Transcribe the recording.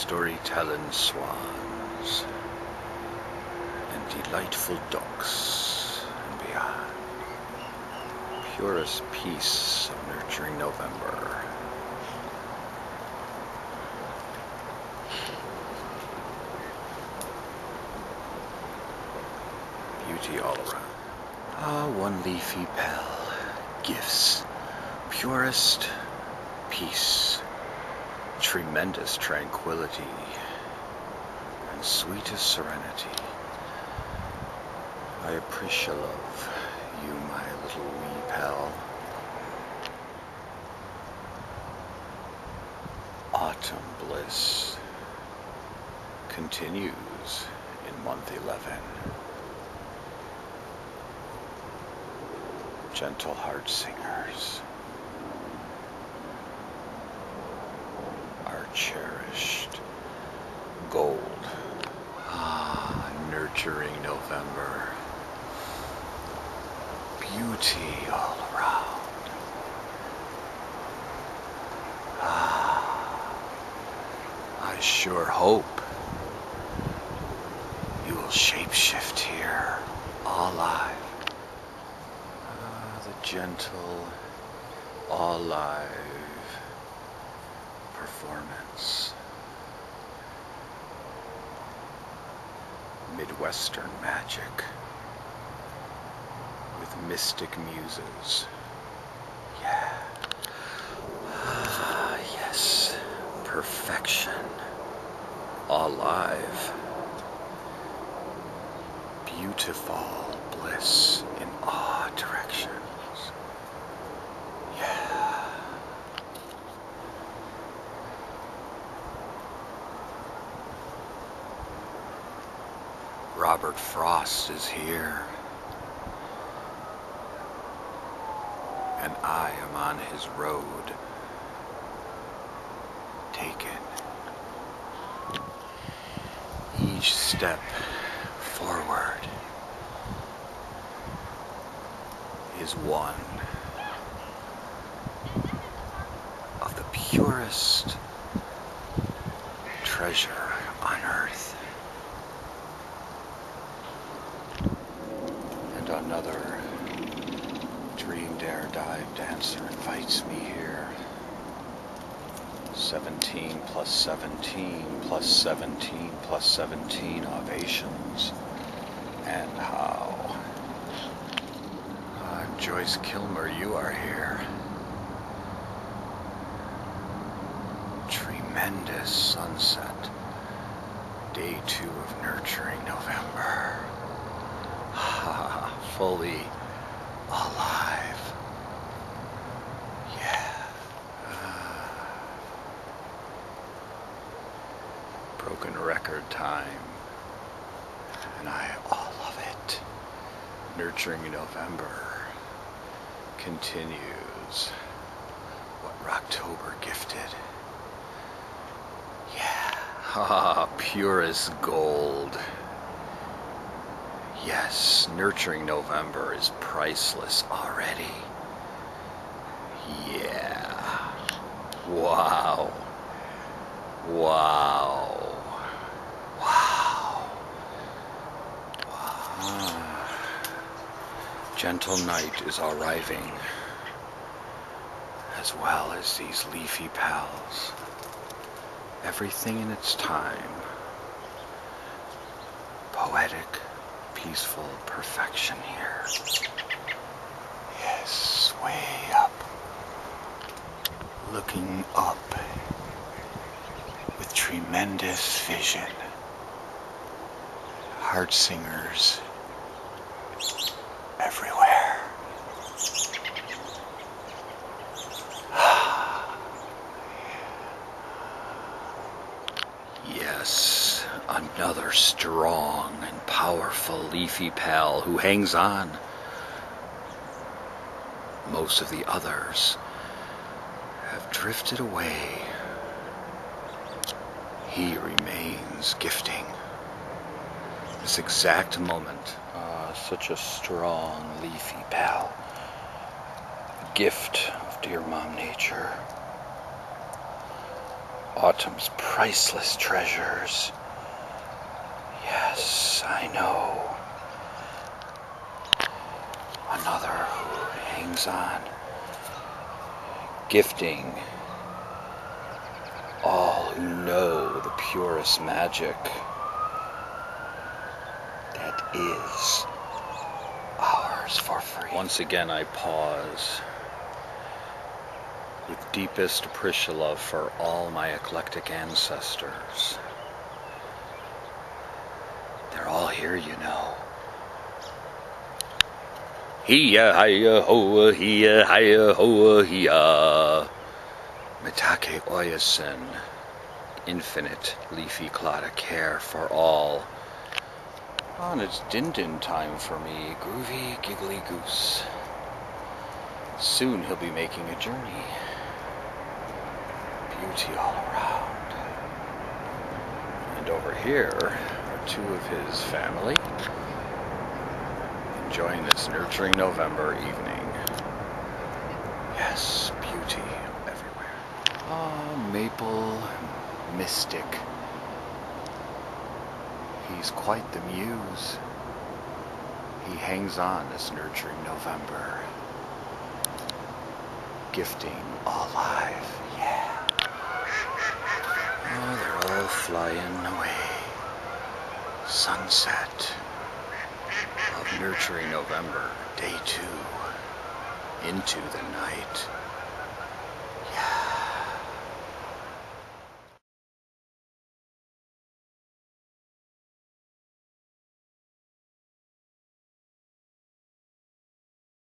storytelling swans and delightful ducks and beyond. Purest peace of nurturing November. Beauty all around. Ah, one leafy pell, gifts, purest peace, tremendous tranquility, and sweetest serenity. I appreciate love you, my little wee pal. Autumn bliss continues in month 11. Gentle heart singers are cherished gold. Ah, nurturing November. Beauty all around. Ah, I sure hope you will shapeshift here, alive. Ah, the gentle, alive performance. Midwestern magic with mystic muses. Yeah. Ah, yes. Perfection. Alive. Beautiful bliss in all directions. Yeah. Robert Frost is here. And I am on his road, taken. Each step forward is one of the purest treasure on earth. And another dream dare dive dancer invites me here. 17 plus 17 plus 17 plus 17 ovations. And how? Joyce Kilmer, you are here. Tremendous sunset. Day 2 of nurturing November. Fully alive. Yeah. Broken record time. And I all love it. Nurturing November continues what Rocktober gifted. Yeah. Purest gold. Yes, nurturing November is priceless already. Yeah. Wow. Wow. Wow. Wow. Gentle night is arriving, as well as these leafy pals. Everything in its time. Poetic, peaceful perfection here. Yes, way up. Looking up with tremendous vision. Heart singers everywhere. Yes, another strong and powerful leafy pal who hangs on. Most of the others have drifted away. He remains gifting. This exact moment, such a strong leafy pal. Gift of dear Mom Nature. Autumn's priceless treasures. Yes, I know. Another who hangs on, gifting all who know the purest magic that is ours for free. Once again I pause with deepest appreciative love for all my eclectic ancestors. They're all here, you know. Hiya, hiya, hoa, hiya, hiya, hoa, hiya. Mitake oyasin, infinite leafy clod of care for all. Oh, and it's din-din time for me, groovy, giggly goose. Soon he'll be making a journey. Beauty all around. And over here are two of his family, enjoying this nurturing November evening. Yes, beauty everywhere. Oh, maple mystic. He's quite the muse. He hangs on this nurturing November. Gifting all life, yeah. Oh, they're all flying away. Sunset of nurturing November, day 2, into the night.